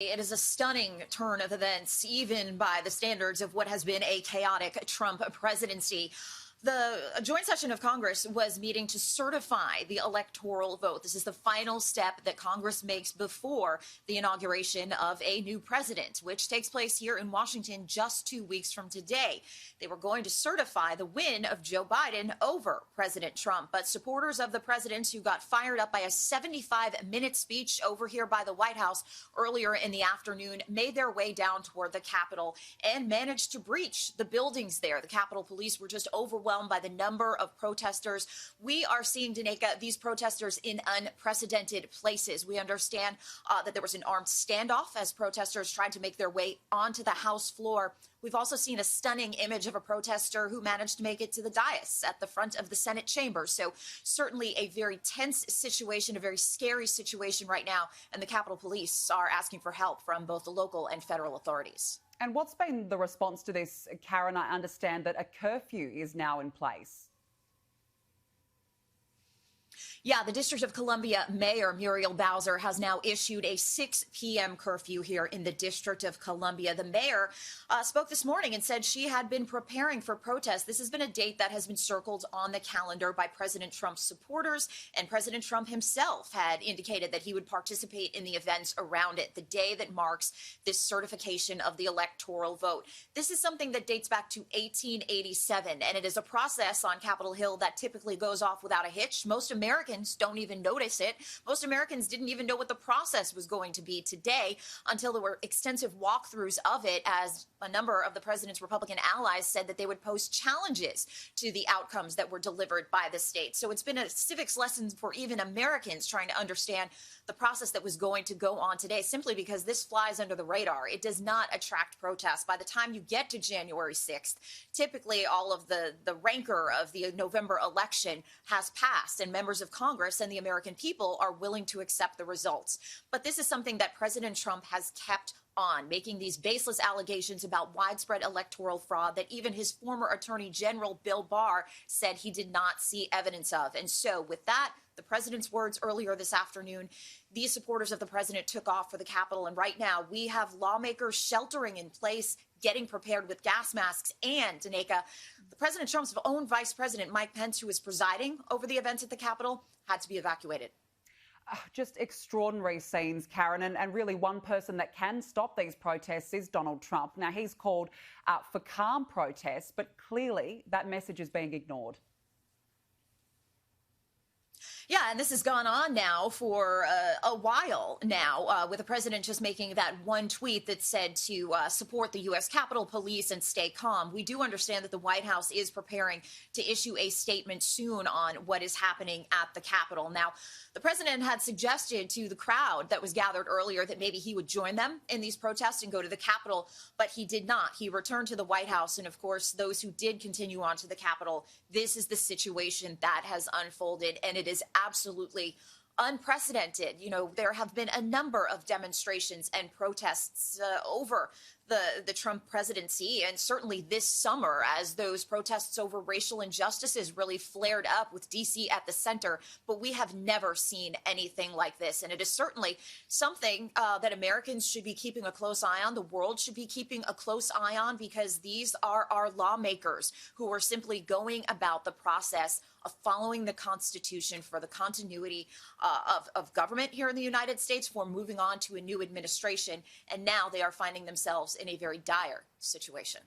It is a stunning turn of events, even by the standards of what has been a chaotic Trump presidency. The joint session of Congress was meeting to certify the electoral vote. This is the final step that Congress makes before the inauguration of a new president, which takes place here in Washington just 2 weeks from today. They were going to certify the win of Joe Biden over President Trump. But supporters of the president, who got fired up by a 75-minute speech over here by the White House earlier in the afternoon, made their way down toward the Capitol and managed to breach the buildings there. The Capitol Police were just overwhelmed by the number of protesters. We are seeing, Daneka, these protesters in unprecedented places. We understand that there was an armed standoff as protesters tried to make their way onto the House floor. We've also seen a stunning image of a protester who managed to make it to the dais at the front of the Senate chamber. So certainly a very tense situation, a very scary situation right now. And the Capitol Police are asking for help from both the local and federal authorities. And what's been the response to this, Karen? I understand that a curfew is now in place. Yeah, the District of Columbia Mayor Muriel Bowser has now issued a 6 p.m. curfew here in the District of Columbia. The mayor spoke this morning and said she had been preparing for protests. This has been a date that has been circled on the calendar by President Trump's supporters, and President Trump himself had indicated that he would participate in the events around it, the day that marks this certification of the electoral vote. This is something that dates back to 1887, and it is a process on Capitol Hill that typically goes off without a hitch. Most Americans don't even notice it. Most Americans didn't even know what the process was going to be today until there were extensive walkthroughs of it, as a number of the president's Republican allies said that they would pose challenges to the outcomes that were delivered by the state. So it's been a civics lesson for even Americans trying to understand the process that was going to go on today, simply because this flies under the radar. It does not attract protests. By the time you get to January 6th, typically all of the rancor of the November election has passed, and members of Congress and the American people are willing to accept the results. But this is something that President Trump has kept on, making these baseless allegations about widespread electoral fraud that even his former Attorney General Bill Barr said he did not see evidence of. And so with that, the president's words earlier this afternoon, these supporters of the president took off for the Capitol. And right now we have lawmakers sheltering in place, getting prepared with gas masks. And, Daneka, the President Trump's own vice president, Mike Pence, who is presiding over the events at the Capitol, had to be evacuated. Just extraordinary scenes, Karen, and really one person that can stop these protests is Donald Trump. Now, he's called for calm protests, but clearly that message is being ignored. Yeah, and this has gone on now for a while now, with the president just making that one tweet that said to support the U.S. Capitol Police and stay calm. We do understand that the White House is preparing to issue a statement soon on what is happening at the Capitol. Now, the president had suggested to the crowd that was gathered earlier that maybe he would join them in these protests and go to the Capitol, but he did not. He returned to the White House. And of course, those who did continue on to the Capitol, this is the situation that has unfolded, and it is absolutely unprecedented. You know, there have been a number of demonstrations and protests over the Trump presidency, and certainly this summer as those protests over racial injustices really flared up with D.C. at the center. But we have never seen anything like this. And it is certainly something that Americans should be keeping a close eye on. The world should be keeping a close eye on, because these are our lawmakers who are simply going about the process of following the Constitution for the continuity of government here in the United States, for moving on to a new administration. And now they are finding themselves in a very dire situation.